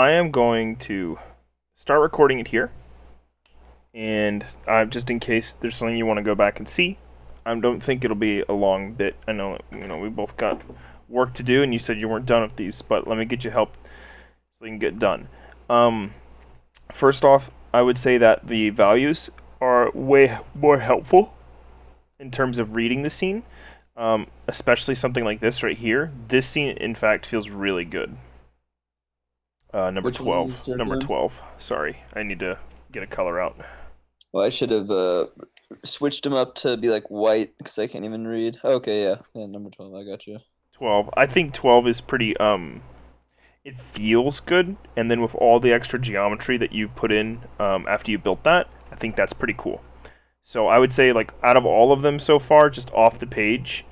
I am going to start recording it here, and just in case there's something you want to go back and see, I don't think it'll be a long bit. I know, we both got work to do, and you said you weren't done with these, but let me get you help so you can get done. Um, First off, I would say that the values are way more helpful in terms of reading the scene, especially something like this right here. This scene, in fact, feels really good. Number Which one are 12. you Number circling? 12. Sorry, I need to get a color out. Well, I should have switched them up to be like white because I can't even read. Okay, yeah, yeah, number 12. I got you. 12. I think 12 is pretty, it feels good, and then with all the extra geometry that you put in after you built that, I think that's pretty cool. So I would say, like, out of all of them so far, just off the page,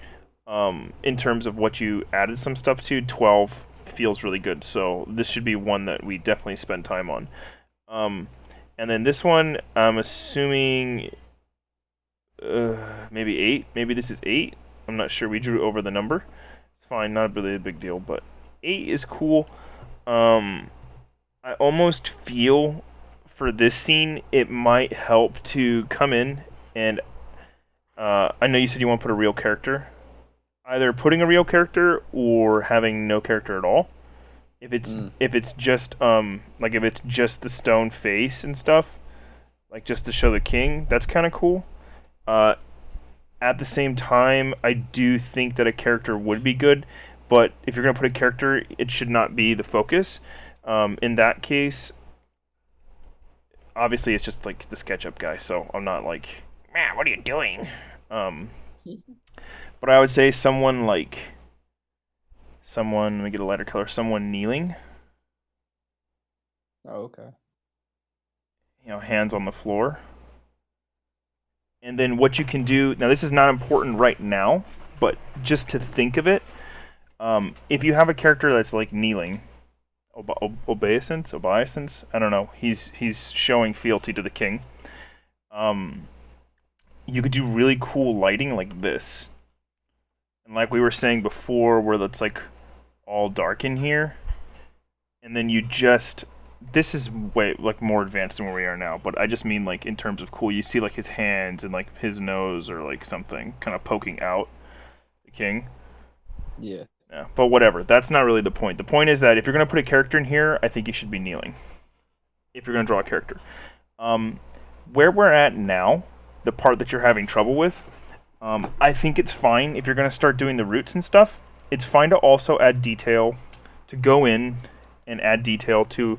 in terms of what you added some stuff to, 12 feels really good. So this should be one that we definitely spend time on. Um, and then this one, I'm assuming maybe 8. Maybe this is 8. I'm not sure. We drew over the number. It's fine, not really a big deal, but 8 is cool. Um, I almost feel for this scene it might help to come in and I know you said you want to put a real character. Either putting a real character or having no character at all. Mm. If it's just like if it's just the stone face and stuff, like just to show the king, that's kind of cool. Uh, at the same time, I do think that a character would be good, but if you're gonna put a character, it should not be the focus. In that case, obviously it's just like the SketchUp guy, so I'm not like, man, what are you doing? Um, but I would say someone like someone. Let me get a lighter color. Someone kneeling, Oh, okay. hands on the floor. And then what you can do now. This is not important right now, but just to think of it, if you have a character that's like kneeling, obeisance. I don't know. He's showing fealty to the king. Um, you could do really cool lighting like this, and like we were saying before, where it's like all dark in here, and then you just this is way like more advanced than where we are now, but I just mean like in terms of cool. You see like his hands and like his nose or like something kind of poking out the king. Yeah. Yeah, but whatever. That's not really the point. The point is that if you're gonna put a character in here, I think you should be kneeling. If you're gonna draw a character, um, where we're at now, the part that you're having trouble with, I think it's fine if you're gonna start doing the roots and stuff. It's fine to also add detail, to go in and add detail to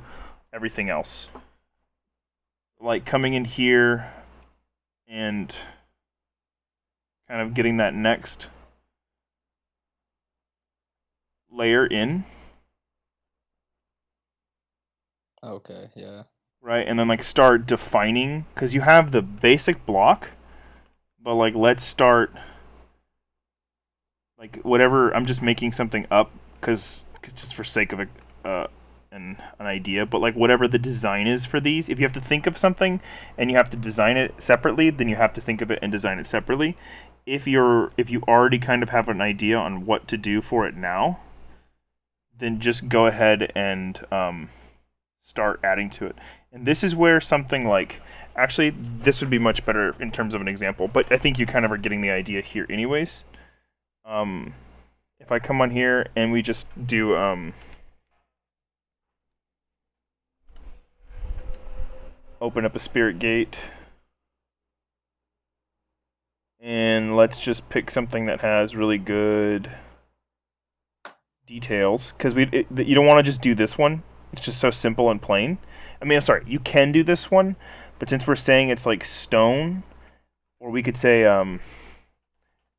everything else. Like coming in here and kind of getting that next layer in, Okay, yeah. right? And then like start defining because you have the basic block, but like let's start like whatever. I'm just making something up because just for sake of a an idea, but like whatever the design is for these, if you have to think of something and you have to design it separately, then you have to think of it and design it separately. If you already kind of have an idea on what to do for it now, then just go ahead and start adding to it. And this is where something like actually this would be much better in terms of an example, but I think you kind of are getting the idea here anyways. Um, if I come on here and we just do open up a spirit gate and let's just pick something that has really good details because you don't want to just do this one. It's just so simple and plain. I mean, I'm sorry, you can do this one, but since we're saying it's like stone, or we could say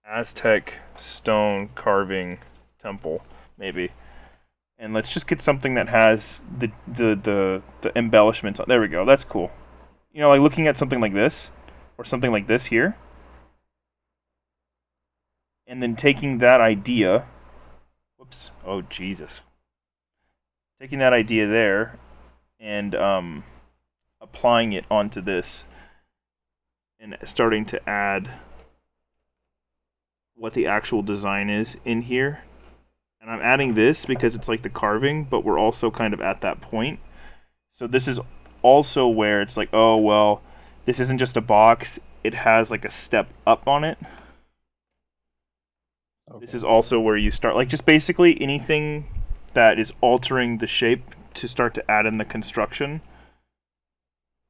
Aztec stone carving temple, maybe. And let's just get something that has the embellishments. There we go. That's cool. Like looking at something like this or something like this here, and then taking that idea. Whoops. Oh Jesus. Taking that idea there and applying it onto this and starting to add what the actual design is in here. And I'm adding this because it's like the carving, but we're also kind of at that point. So this is also where it's like, oh, well, this isn't just a box. It has like a step up on it. This is Okay. also where you start, like just basically anything that is altering the shape to start to add in the construction.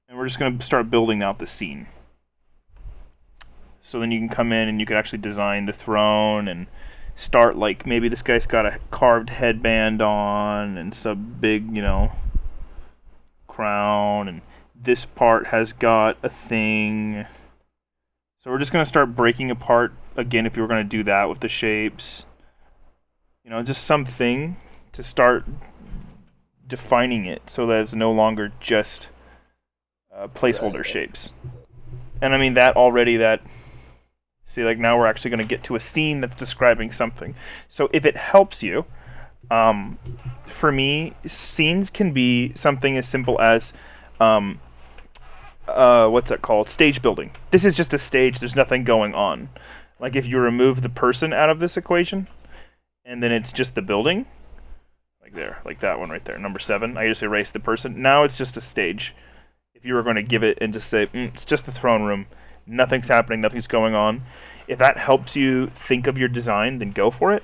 And we're just going to start building out the scene. So then you can come in and you can actually design the throne and start like maybe this guy's got a carved headband on and some big, crown, and this part has got a thing. So we're just going to start breaking apart again if you were going to do that with the shapes. Just something to start defining it so that it's no longer just placeholder shapes. And I mean that see, like now we're actually going to get to a scene that's describing something. So if it helps you, for me, scenes can be something as simple as what's that called? Stage building. This is just a stage. There's nothing going on. Like if you remove the person out of this equation, and then it's just the building, like there, like that one right there, number 7. I just erase the person. Now it's just a stage. If you were going to give it and just say, it's just the throne room, nothing's happening, nothing's going on. If that helps you think of your design, then go for it.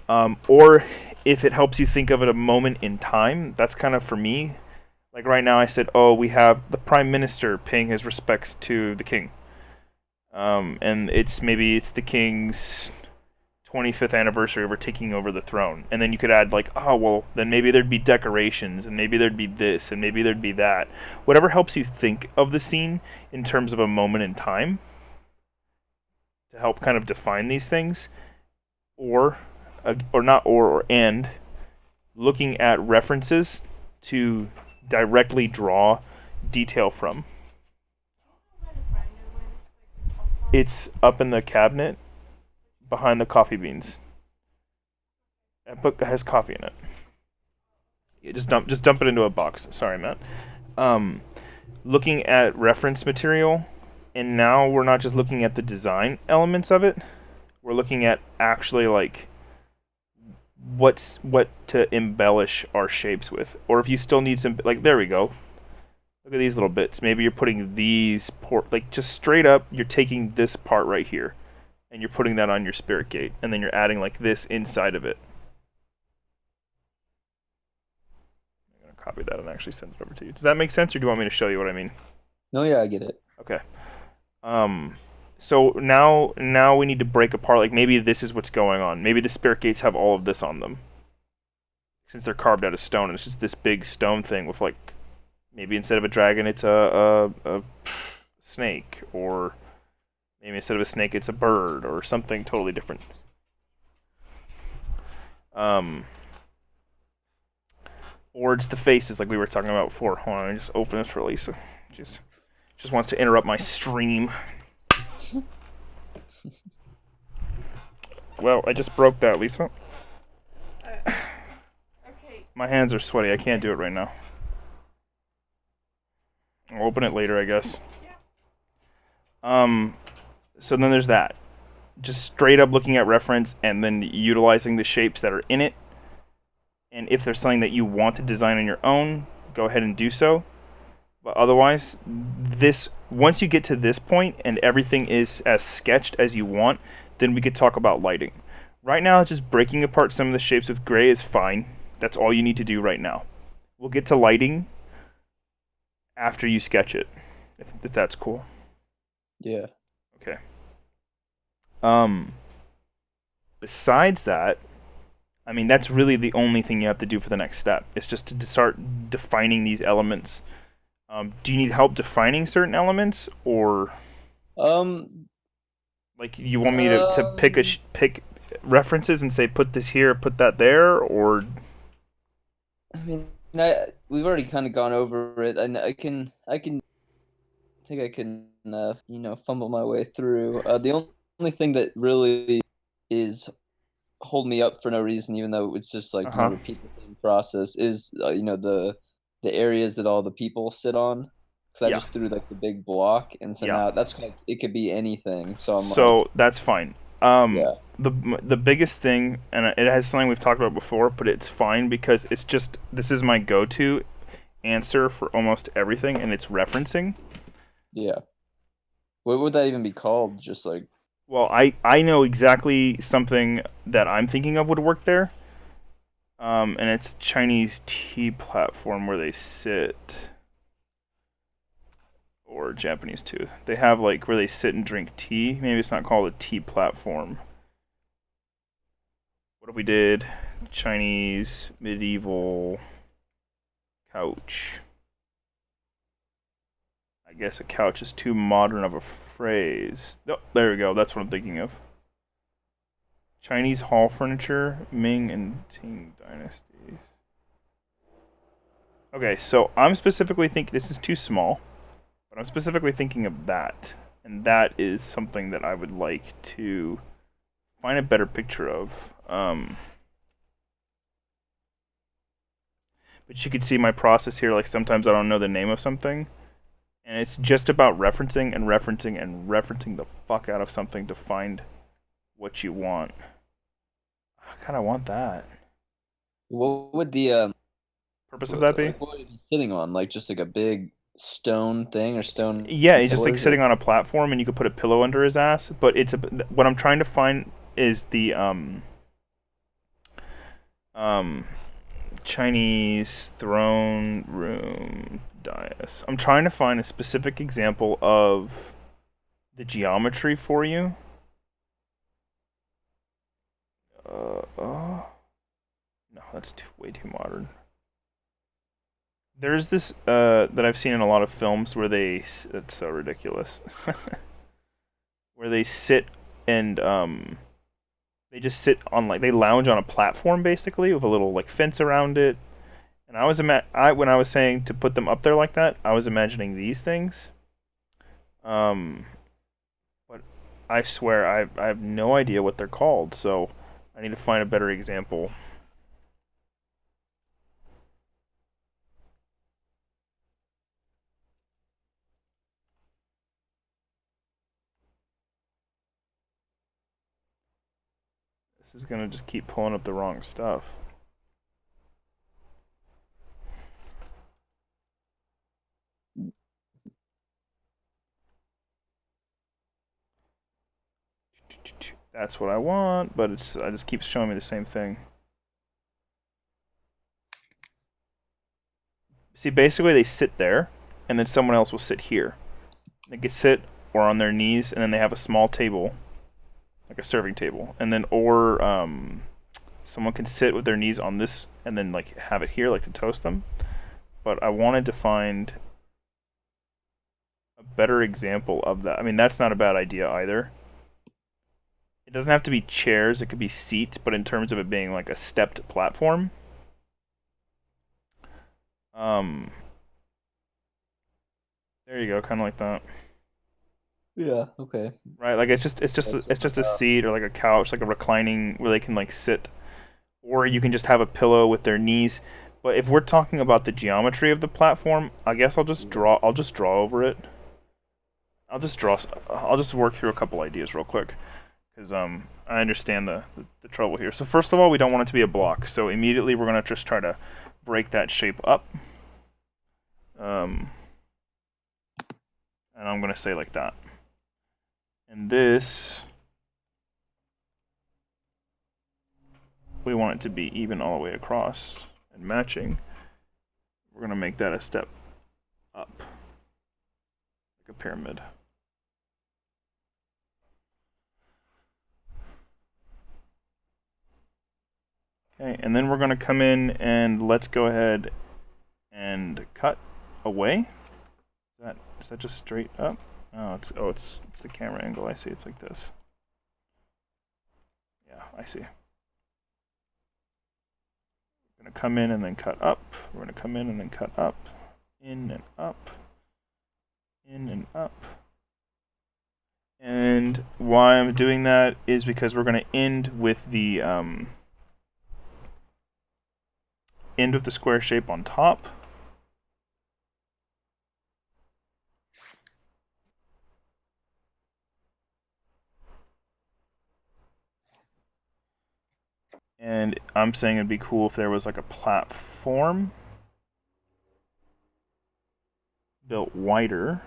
Or if it helps you think of it a moment in time, that's kind of for me. Like right now I said, oh, we have the Prime Minister paying his respects to the King. And maybe it's the King's 25th anniversary of her taking over the throne. And then you could add like, oh, well, then maybe there'd be decorations, and maybe there'd be this, and maybe there'd be that. Whatever helps you think of the scene in terms of a moment in time to help kind of define these things. Or not or and looking at references to directly draw detail from. It's up in the cabinet behind the coffee beans. That book has coffee in it. Yeah, just dump it into a box. Sorry, Matt. Looking at reference material, and now we're not just looking at the design elements of it. We're looking at actually like what to embellish our shapes with, or if you still need some, like there we go. Look at these little bits. Maybe you're putting these like just straight up. You're taking this part right here, and you're putting that on your spirit gate, and then you're adding like this inside of it. I'm gonna copy that and actually send it over to you. Does that make sense, or do you want me to show you what I mean? No, yeah, I get it. Okay. So now we need to break apart. Like maybe this is what's going on. Maybe the spirit gates have all of this on them, since they're carved out of stone. And it's just this big stone thing with like maybe instead of a dragon, it's a snake, or maybe instead of a snake, it's a bird, or something totally different. Or it's the faces like we were talking about before. Hold on, I just open this for Lisa. Just wants to interrupt my stream. Well, I just broke that, Lisa. Okay. My hands are sweaty. I can't do it right now. I'll open it later, I guess. Yeah. So then there's that. Just straight up looking at reference and then utilizing the shapes that are in it. And if there's something that you want to design on your own, go ahead and do so. But otherwise, once you get to this point and everything is as sketched as you want, then we could talk about lighting. Right now, just breaking apart some of the shapes with gray is fine. That's all you need to do right now. We'll get to lighting after you sketch it, if that's cool. Yeah. Okay. Besides that, I mean, that's really the only thing you have to do for the next step. It's just to start defining these elements. Do you need help defining certain elements, or like you want me to pick references and say put this here, put that there, or I mean, we've already kind of gone over it, and I think I can, fumble my way through. The only thing that really is hold me up for no reason, even though it's just like repeat the same process, is the areas that all the people sit on. Because I Yeah. just threw like the big block, and so Yeah. now that's kind of, it could be anything. So I'm So that's fine. Um, Yeah. the biggest thing, and it has something we've talked about before, but it's fine because it's just this is my go-to answer for almost everything, and it's referencing. Yeah. What would that even be called? Just like Well, I know exactly something that I'm thinking of would work there. And it's Chinese tea platform where they sit, or Japanese too. They have like where they sit and drink tea. Maybe it's not called a tea platform. What if we did Chinese medieval couch? I guess a couch is too modern of a phrase. No, there we go. That's what I'm thinking of. Chinese hall furniture, Ming and Qing dynasties. Okay, so I'm specifically thinking this is too small, but I'm specifically thinking of that. And that is something that I would like to find a better picture of. But you can see my process here. Like sometimes I don't know the name of something, and it's just about referencing and referencing and referencing the fuck out of something to find what you want. I kind of want that. what would the Purpose of that be? like what would it be sitting on? Like just like a big stone thing or stone Yeah, he's just like pillars or sitting on a platform, and you could put a pillow under his ass. But it's a what I'm trying to find is the um Chinese throne room dais. I'm trying to find a specific example of the geometry for you. Oh, no, that's way too modern. There's this that I've seen in a lot of films where it's so ridiculous. Where they sit and they just sit on like they lounge on a platform basically with a little like fence around it. And I when I was saying to put them up there like that, I was imagining these things. Um, but I swear I have no idea what they're called, so I need to find a better example. This is gonna just keep pulling up the wrong stuff. That's what I want, but I just keeps showing me the same thing. See, basically they sit there, and then someone else will sit here. They could sit or on their knees, and then they have a small table, like a serving table, and then or someone can sit with their knees on this, and then like have it here, like to toast them. But I wanted to find a better example of that. I mean, that's not a bad idea either. It doesn't have to be chairs; it could be seats. But in terms of it being like a stepped platform, um, there you go, kind of like that. yeah, okay. Right, like it's just a seat or like a couch, like a reclining where they can like sit, or you can just have a pillow with their knees. But if we're talking about the geometry of the platform, I guess I'll just draw over it. I'll just work through a couple ideas real quick because I understand the trouble here. So first of all, we don't want it to be a block. So immediately we're gonna just try to break that shape up. Um, and I'm gonna say like that. And this we want it to be even all the way across and matching. We're gonna make that a step up, like a pyramid. Okay, and then we're gonna come in and let's go ahead and cut away. Is that just straight up? It's the camera angle. I see. It's like this. Yeah, I see. We're gonna come in and then cut up. We're gonna come in and then cut up, in and up, in and up. And why I'm doing that is because we're gonna end with the square shape on top. And I'm saying it'd be cool if there was like a platform built wider.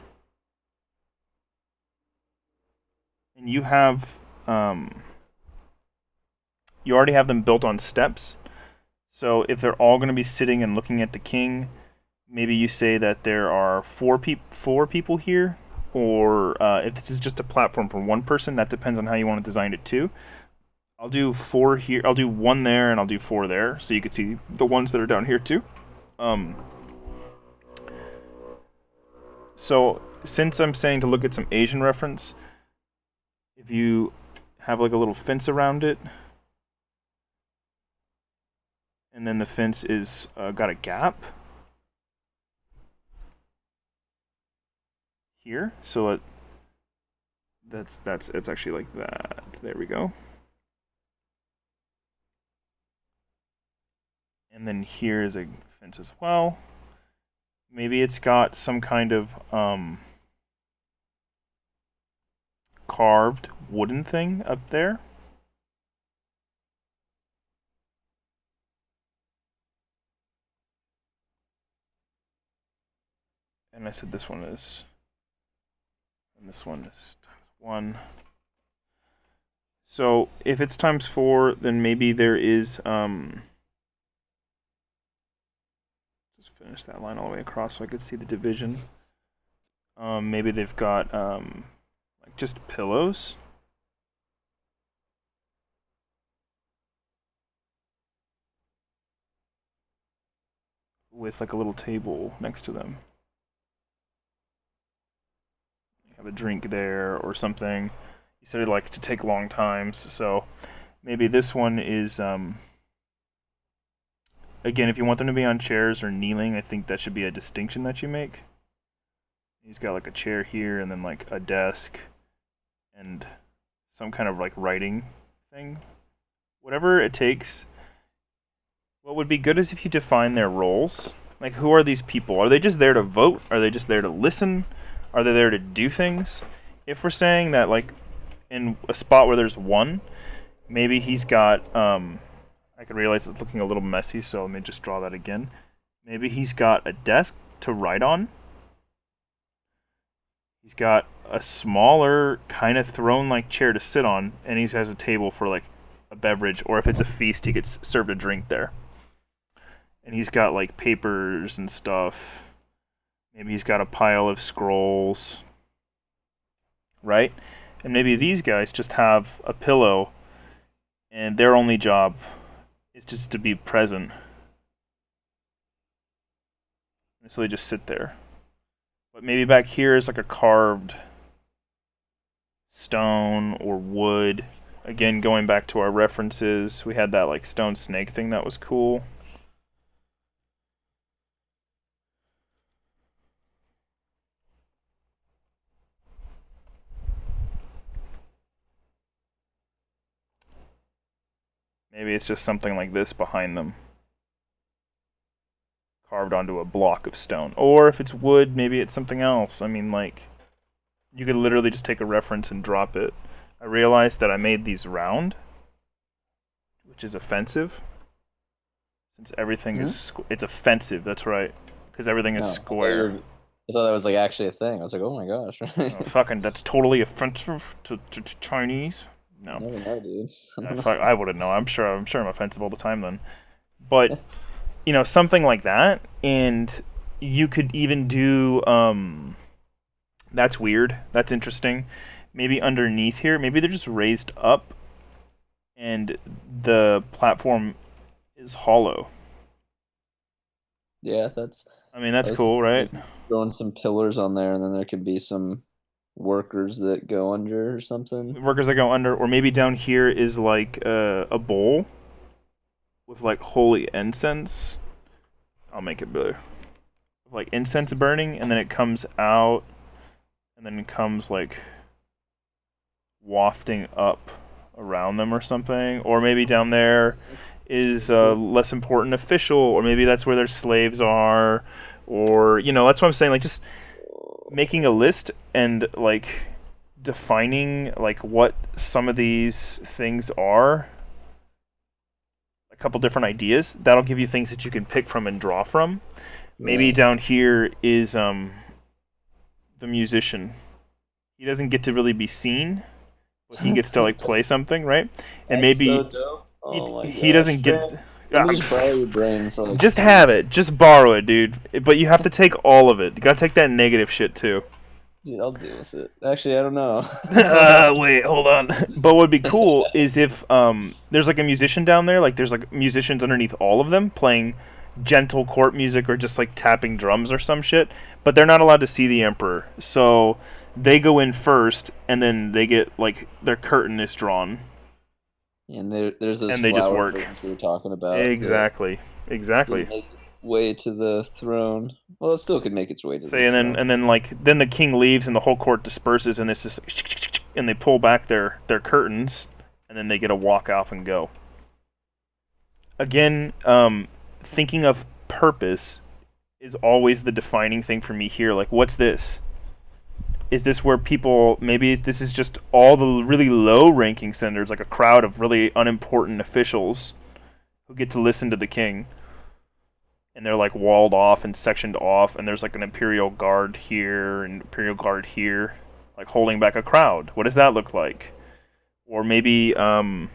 And you have, you already have them built on steps. So if they're all going to be sitting and looking at the king, maybe you say that there are four people here, or if this is just a platform for one person, that depends on how you want to design it too. I'll do 4 here. I'll do 1 there, and I'll do 4 there, so you can see the ones that are down here too. So since I'm saying to look at some Asian reference, if you have like a little fence around it, and then the fence is got a gap here, so it's actually like that. There we go. And then here is a fence as well. Maybe it's got some kind of carved wooden thing up there. And I said this one is, and this one is times 1. So if it's times 4, then maybe there is just finish that line all the way across so I could see the division. Maybe they've got like just pillows. With like a little table next to them. You have a drink there or something. You said it likes to take long times, so maybe this one is again, if you want them to be on chairs or kneeling, I think that should be a distinction that you make. He's got like a chair here and then like a desk and some kind of like writing thing. Whatever it takes. What would be good is if you define their roles. Like, who are these people? Are they just there to vote? Are they just there to listen? Are they there to do things? If we're saying that, like, in a spot where there's 1, maybe he's got, I can realize it's looking a little messy, so let me just draw that again. Maybe he's got a desk to write on. He's got a smaller, kind of throne-like chair to sit on, and he has a table for, like, a beverage, or if it's a feast, he gets served a drink there. And he's got like papers and stuff. Maybe he's got a pile of scrolls. Right? And maybe these guys just have a pillow and their only job is just to be present. And so they just sit there. But maybe back here is like a carved stone or wood. Again, going back to our references, we had that like stone snake thing that was cool. Maybe it's just something like this behind them. Carved onto a block of stone. Or if it's wood, maybe it's something else. I mean, like, you could literally just take a reference and drop it. I realized that I made these round, which is offensive. Since everything is... It's offensive, that's right. Because everything is square. I thought that was like actually a thing. I was like, oh my gosh. Oh, fucking, that's totally offensive to Chinese. No. I don't know, dude. I wouldn't know. I'm sure I'm offensive all the time then. But you know, something like that, and you could even do that's weird. That's interesting. Maybe underneath here, maybe they're just raised up and the platform is hollow. Yeah, that's cool, right? Throwing some pillars on there and then there could be some workers that go under or something. Workers that go under, or maybe down here is like a bowl with like holy incense. I'll make it blue. Like incense burning, and then it comes out, and then it comes like wafting up around them or something. Or maybe down there is a less important official, or maybe that's where their slaves are, or you know, that's what I'm saying. Like just making a list and like defining like what some of these things are couple different ideas. That'll give you things that you can pick from and draw from. Maybe Right. down here is the musician. He doesn't get to really be seen, but he gets to like play something, right? And That's so maybe dope. he Oh my he gosh, doesn't get. Grant. Let me just borrow your brain for like Just three. have it. Just borrow it, dude. But you have to take all of it. You gotta take that negative shit too. Dude, I'll deal with it. Actually, I don't know. Wait, hold on. But what would be cool is if there's like a musician down there, like there's like musicians underneath all of them playing gentle court music or just like tapping drums or some shit, but they're not allowed to see the emperor. So they go in first and then they get like their curtain is drawn And there's those and they just flower work. things we were talking about that Exactly. Exactly. didn't make its way to the throne. Well, it still could make its way to the Say throne. and then like then the king leaves and the whole court disperses and it's just and they pull back their curtains and then they get to walk off and go. Again, thinking of purpose is always the defining thing for me here. Like, what's this? Is this where people maybe this is just all the really low ranking senators, like a crowd of really unimportant officials who get to listen to the king? And they're like walled off and sectioned off, and there's like an imperial guard here and imperial guard here, like holding back a crowd. What does that look like? Or maybe it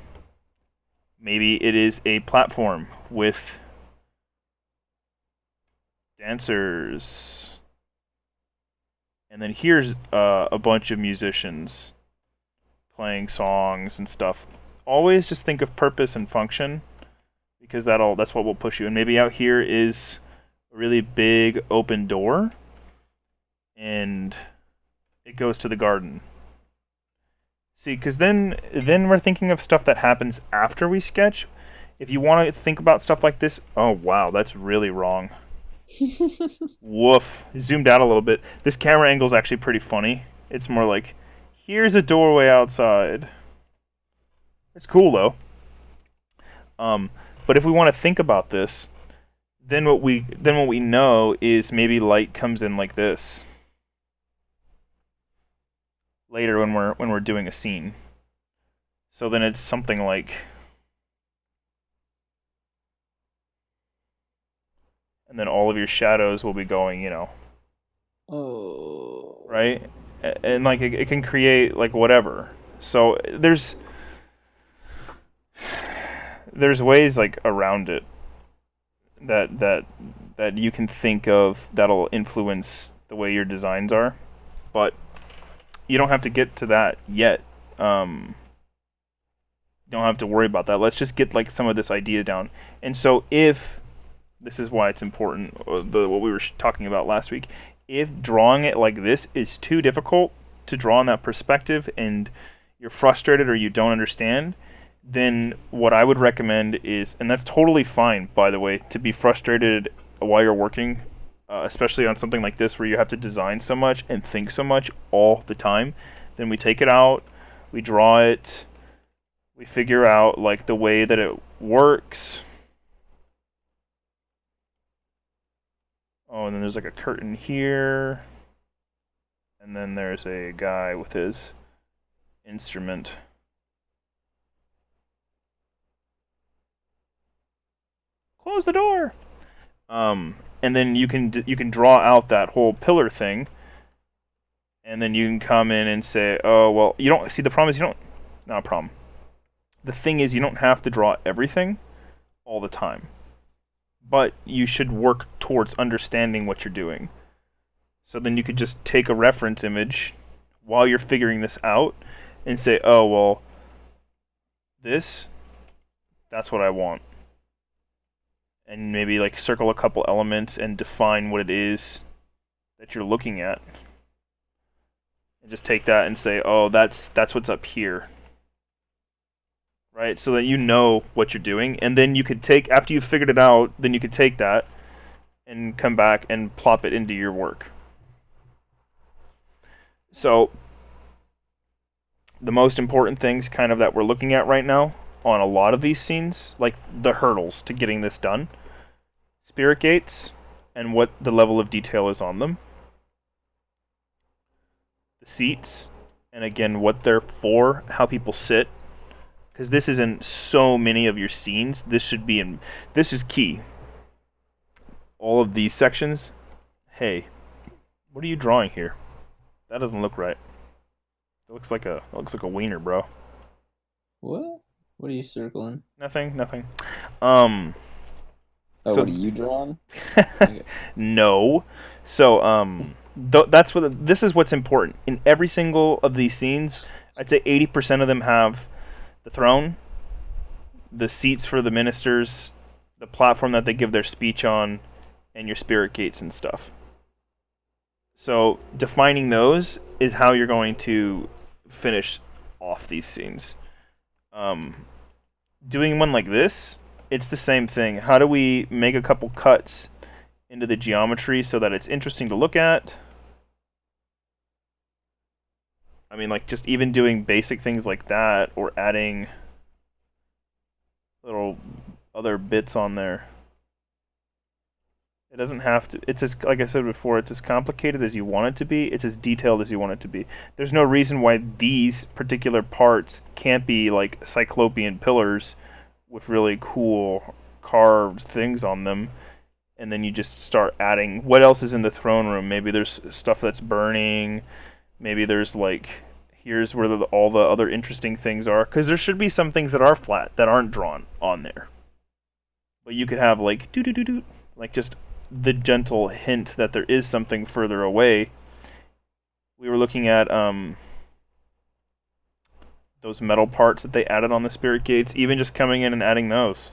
is a platform with dancers, and then here's a bunch of musicians playing songs and stuff. Always just think of purpose and function because that's what will push you. And maybe out here is a really big open door, and it goes to the garden. See, because then we're thinking of stuff that happens after we sketch. If you want to think about stuff like this, oh wow, that's really wrong. Woof. Zoomed out a little bit. This camera angle is actually pretty funny. It's more like, here's a doorway outside. It's cool though. But if we want to think about this, then what we know is maybe light comes in like this later when we're doing a scene. So then it's something like, and then all of your shadows will be going, Oh. right? And like it can create like whatever. So there's ways like around it that you can think of that'll influence the way your designs are, but you don't have to get to that yet. You don't have to worry about that. Let's just get like some of this idea down. And so if this is why it's important, what we were talking about last week, if drawing it like this is too difficult to draw in that perspective and you're frustrated or you don't understand, then what I would recommend is, and that's totally fine, by the way, to be frustrated while you're working, especially on something like this where you have to design so much and think so much all the time. Then we take it out, we draw it, we figure out like the way that it works. Oh, and then there's like a curtain here. And then there's a guy with his instrument. Close the door. And then you can draw out that whole pillar thing. And then you can come in and say, oh, well, you don't see the problem is you don't. Not a problem. The thing is, you don't have to draw everything all the time. But you should work towards understanding what you're doing. So then you could just take a reference image while you're figuring this out and say, oh, well, that's what I want. And maybe like circle a couple elements and define what it is that you're looking at. And just take that and say, oh, that's what's up here. Right? So that you know what you're doing. And then you could take, after you've figured it out, then you could take that and come back and plop it into your work. So the most important things kind of that we're looking at right now on a lot of these scenes, like the hurdles to getting this done, spirit gates, and what the level of detail is on them, the seats, and again, what they're for, how people sit, because this is in so many of your scenes. This should be in. This is key. All of these sections. Hey, what are you drawing here? That doesn't look right. It looks like a wiener, bro. What? What are you circling? Nothing, nothing. Um, Oh, so what are you drawing? Okay. no. So that's what this is what's important in every single of these scenes. I'd say 80% of them have the throne, the seats for the ministers, the platform that they give their speech on, and your spirit gates and stuff. So defining those is how you're going to finish off these scenes. Um, Doing one like this, it's the same thing. How do we make a couple cuts into the geometry so that it's interesting to look at? I mean, like just even doing basic things like that, or adding little other bits on there. It doesn't have to. It's as like I said before. It's as complicated as you want it to be. It's as detailed as you want it to be. There's no reason why these particular parts can't be like cyclopean pillars with really cool carved things on them. And then you just start adding what else is in the throne room. Maybe there's stuff that's burning. Maybe there's like here's where all the other interesting things are. Because there should be some things that are flat that aren't drawn on there. But you could have like doo doo doo doo, like just the gentle hint that there is something further away. We were looking at those metal parts that they added on the spirit gates, even just coming in and adding those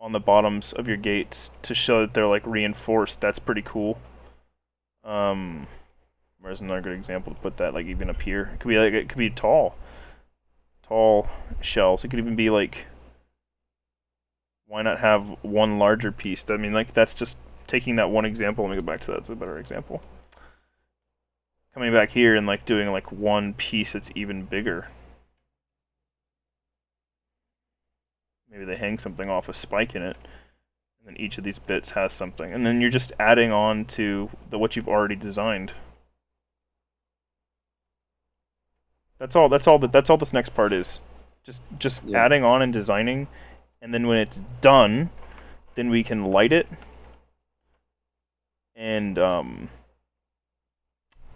on the bottoms of your gates to show that they're like reinforced. That's pretty cool. Where's another good example to put that? Like even up here, it could be tall shells. It could even be like, why not have one larger piece? I mean, like that's just taking that one example. Let me go back to that. It's a better example. Coming back here and like doing like one piece that's even bigger. Maybe they hang something off a spike in it, and then each of these bits has something, and then you're just adding on to what you've already designed. That's all. That's all this next part is. Just Yeah. adding on and designing, and then when it's done, then we can light it. And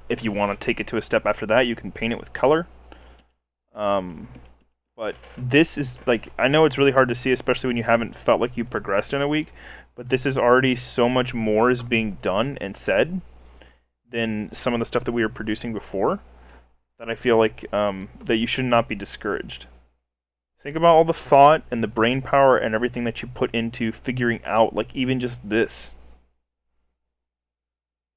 if you want to take it to a step after that, you can paint it with color. But this is like, I know it's really hard to see, especially when you haven't felt like you progressed in a week. But this is already so much more is being done and said than some of the stuff that we were producing before, that I feel like that you should not be discouraged. Think about all the thought and the brain power and everything that you put into figuring out, like even just this.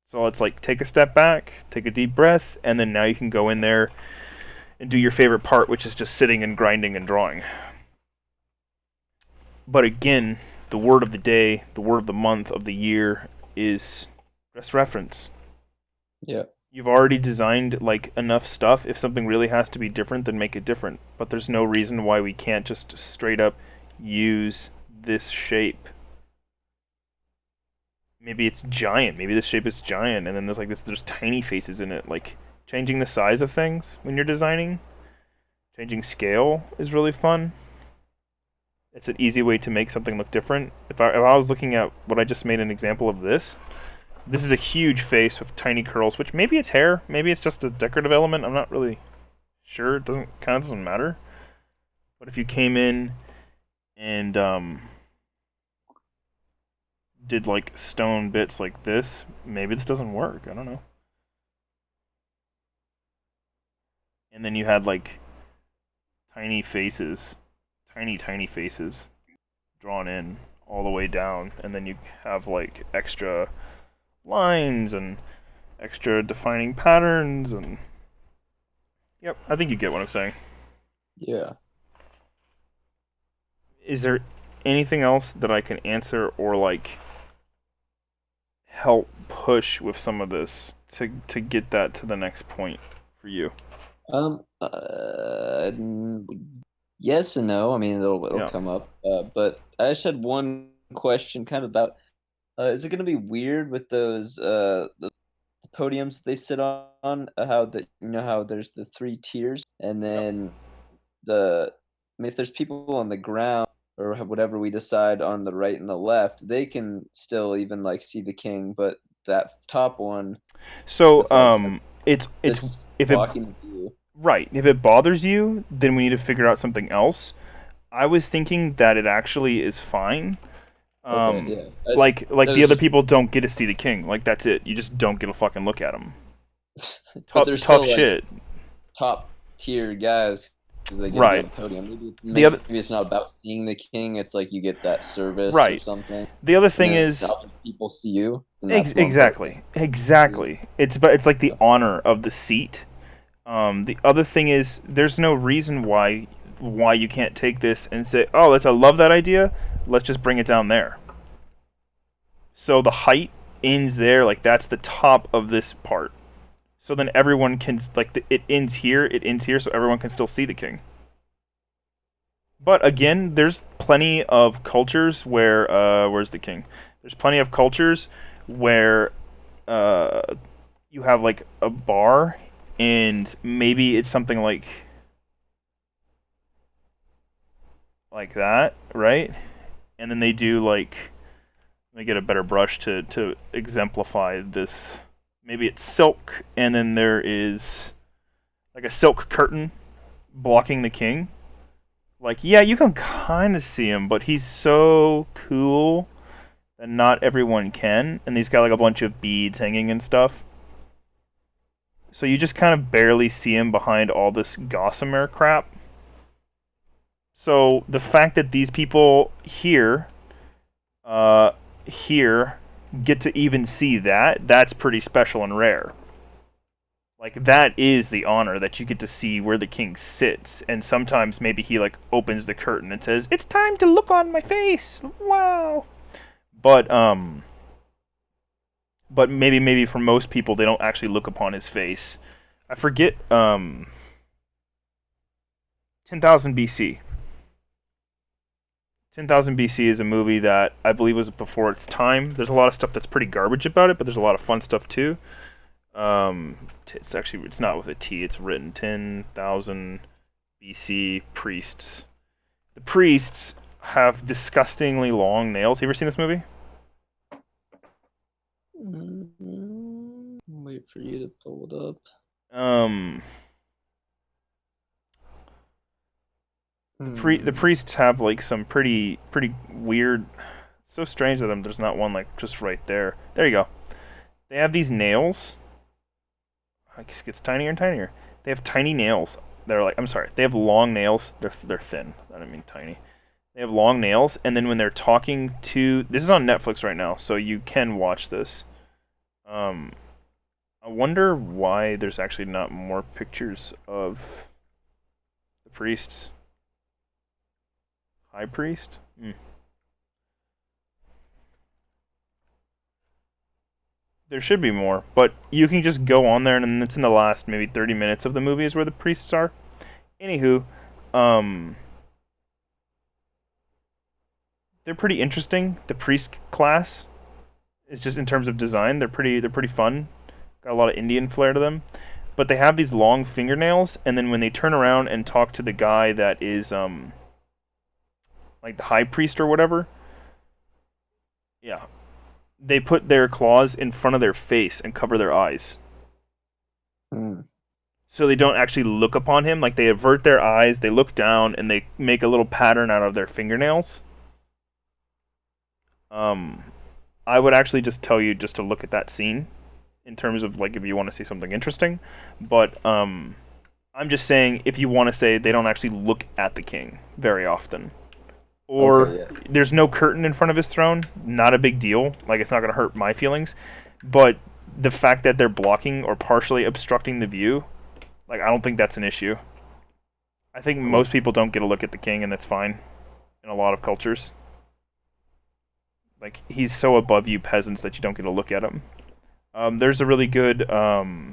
So it's like take a step back, take a deep breath, and then now you can go in there and do your favorite part, which is just sitting and grinding and drawing. But again, the word of the day, the word of the month, of the year is just reference. Yeah. You've already designed like enough stuff. If something really has to be different, then make it different. But there's no reason why we can't just straight up use this shape. Maybe it's giant. Maybe this shape is giant, and then there's like this. There's tiny faces in it. Like changing the size of things when you're designing, changing scale is really fun. It's an easy way to make something look different. If I was looking at what I just made an example of this is a huge face with tiny curls, which maybe it's hair, maybe it's just a decorative element. I'm not really sure. It doesn't matter. But if you came in and did like stone bits like this, maybe this doesn't work. I don't know. And then you had like tiny faces, tiny faces drawn in all the way down, and then you have like extra lines and extra defining patterns, and yep, I think you get what I'm saying. Yeah. Is there anything else that I can answer or like help push with some of this to get that to the next point for you? Um. Yes and no. I mean, it'll Yeah. come up. But I just had one question, kind of about. Is it gonna be weird with those the podiums they sit on? How that how there's the three tiers, and Yep. then if there's people on the ground or whatever we decide on the right and the left, they can still even like see the king, but that top one So with like it's that's if it blocking the view. right, if it bothers you, then we need to figure out something else. I was thinking that it actually is fine. Okay, yeah. Like That the was other just, people don't get to see the king. Like that's it. You just don't get to fucking look at him. but Tough there's tough still like shit. top tier guys because they get to be on Right. the podium. The other Maybe it's not about seeing the king. It's like you get that service or right. something, The other and thing then is other people see you, and that's more important. exactly. Exactly. It's like the Yeah. honor of the seat. The other thing is there's no reason why you can't take this and say, "Oh, I love that idea. Let's just bring it down there." So the height ends there, like that's the top of this part. So then everyone can it ends here, so everyone can still see the king. But again, there's plenty of cultures where where's the king? There's plenty of cultures where uh you have like a bar and maybe it's something like that, right? And then they do like let me get a better brush to exemplify this. Maybe it's silk and then there is like a silk curtain blocking the king. Like, yeah, you can kind of see him, but he's so cool that not everyone can. And he's got like a bunch of beads hanging and stuff. So you just kind of barely see him behind all this gossamer crap. So the fact that these people here get to even see that's pretty special and rare. Like that is the honor that you get to see where the king sits, and sometimes maybe he like opens the curtain and says, "It's time to look on my face." Wow. But maybe for most people they don't actually look upon his face. I forget 10,000 BC. 10,000 BC is a movie that I believe was before its time. There's a lot of stuff that's pretty garbage about it, but there's a lot of fun stuff too. It's not with a T. It's written 10,000 BC priests. The priests have disgustingly long nails. Have you ever seen this movie? Wait for you to pull it up. Um, the priests have like some pretty weird. So strange that there's not one like just right there. There you go. They have these nails. I guess it gets tinier and tinier. They have tiny nails. They're like, I'm sorry, they have long nails. They're thin. I don't mean tiny. They have long nails, and then when they're talking to, this is on Netflix right now, so you can watch this. I wonder why there's actually not more pictures of the priests. High priest? There should be more, but you can just go on there, and then it's in the last maybe 30 minutes of the movie is where the priests are. Anywho, they're pretty interesting. The priest class is just in terms of design, they're pretty fun. Got a lot of Indian flair to them, but they have these long fingernails, and then when they turn around and talk to the guy that is like the high priest or whatever, yeah, they put their claws in front of their face and cover their eyes. So they don't actually look upon him. Like they avert their eyes, they look down, and they make a little pattern out of their fingernails. I would actually just tell you just to look at that scene in terms of like if you want to see something interesting. But I'm just saying if you want to say they don't actually look at the king very often. Or Okay, yeah. there's no curtain in front of his throne, not a big deal. Like it's not going to hurt my feelings. But the fact that they're blocking or partially obstructing the view, like I don't think that's an issue. I think most people don't get a look at the king, and that's fine in a lot of cultures. Like he's so above you peasants that you don't get a look at him. There's a really good anime,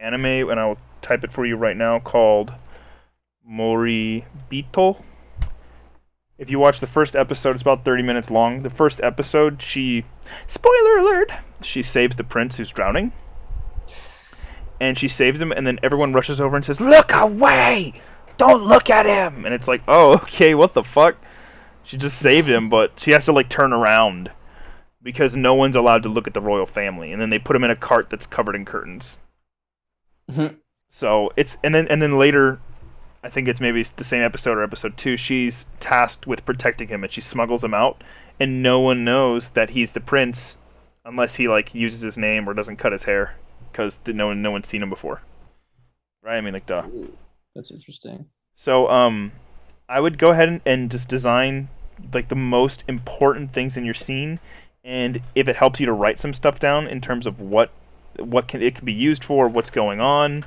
and I'll type it for you right now, called Moribito. If you watch the first episode, it's about 30 minutes long. The first episode, spoiler alert, she saves the prince who's drowning. And she saves him, and then everyone rushes over and says, "Look away! don't look at him, and it's like, oh, okay, what the fuck? She just saved him, but she has to like turn around because no one's allowed to look at the royal family, and then they put him in a cart that's covered in curtains. So it's and then later, I think it's maybe the same episode or episode 2. She's tasked with protecting him, and she smuggles him out, and no one knows that he's the prince unless he like uses his name or doesn't cut his hair, because no one's seen him before, right? I mean, like duh. Ooh, that's interesting. So I would go ahead and just design like the most important things in your scene, and if it helps you to write some stuff down in terms of what can be used for, what's going on,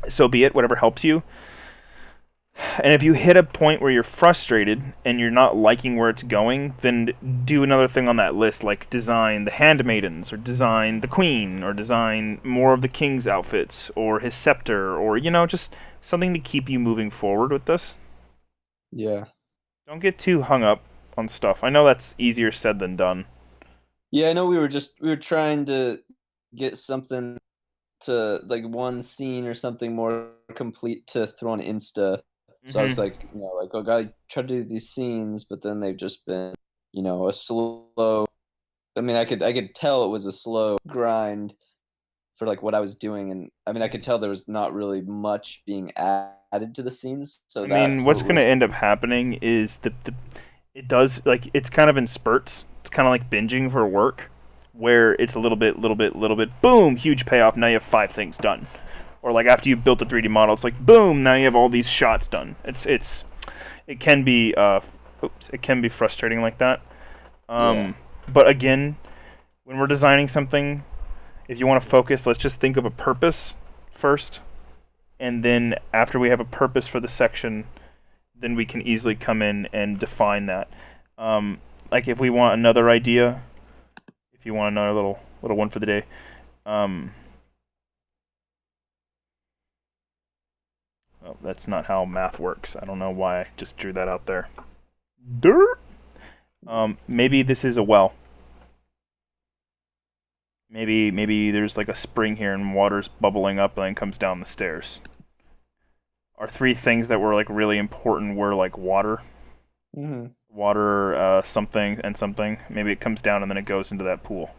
so be it. Whatever helps you. And if you hit a point where you're frustrated and you're not liking where it's going, then do another thing on that list, like design the handmaidens, or design the queen, or design more of the king's outfits, or his scepter, or just something to keep you moving forward with this. Yeah. Don't get too hung up on stuff. I know that's easier said than done. Yeah, I know we were trying to get something to like one scene or something more complete to throw on Insta. So I was like, like, oh, gotta try to do these scenes, but then they've just been, a slow. I mean, I could tell it was a slow grind for like what I was doing, and I mean, I could tell there was not really much being added to the scenes. So I mean, that's what's what going to was. end up happening is it does, like, it's kind of in spurts. It's kind of like binging for work, where it's a little bit, boom, huge payoff. Now you have 5 things done. Or like after you've built a 3D model, it's like boom, now you have all these shots done. It can be it can be frustrating like that. Yeah. But again, when we're designing something, if you want to focus, let's just think of a purpose first, and then after we have a purpose for the section, then we can easily come in and define that. Like if we want another idea, if you want another little one for the day. Oh, that's not how math works. I don't know why I just drew that out there. Dirt. Maybe this is a well. Maybe there's like a spring here and water's bubbling up and then comes down the stairs. Our 3 things that were like really important were like water, something and something. Maybe it comes down and then it goes into that pool.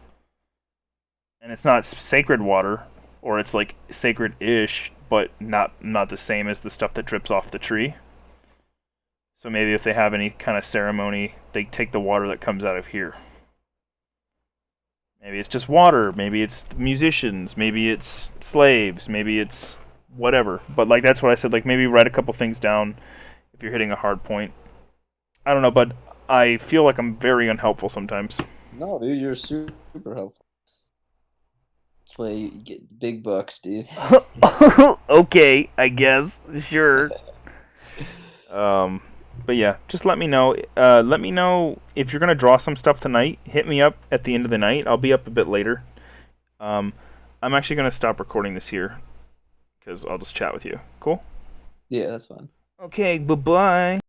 And it's not sacred water, or it's like sacred-ish, but not the same as the stuff that drips off the tree. So maybe if they have any kind of ceremony, they take the water that comes out of here. Maybe it's just water, maybe it's musicians, maybe it's slaves, maybe it's whatever. But like that's what I said, like maybe write a couple things down if you're hitting a hard point. I don't know, but I feel like I'm very unhelpful sometimes. No, dude, you're super helpful. That's why you get big bucks, dude. Okay, I guess. Sure. But yeah, just let me know. Let me know if you're gonna draw some stuff tonight. Hit me up at the end of the night. I'll be up a bit later. I'm actually gonna stop recording this here because I'll just chat with you. Cool? Yeah, that's fine. Okay. Bye bye.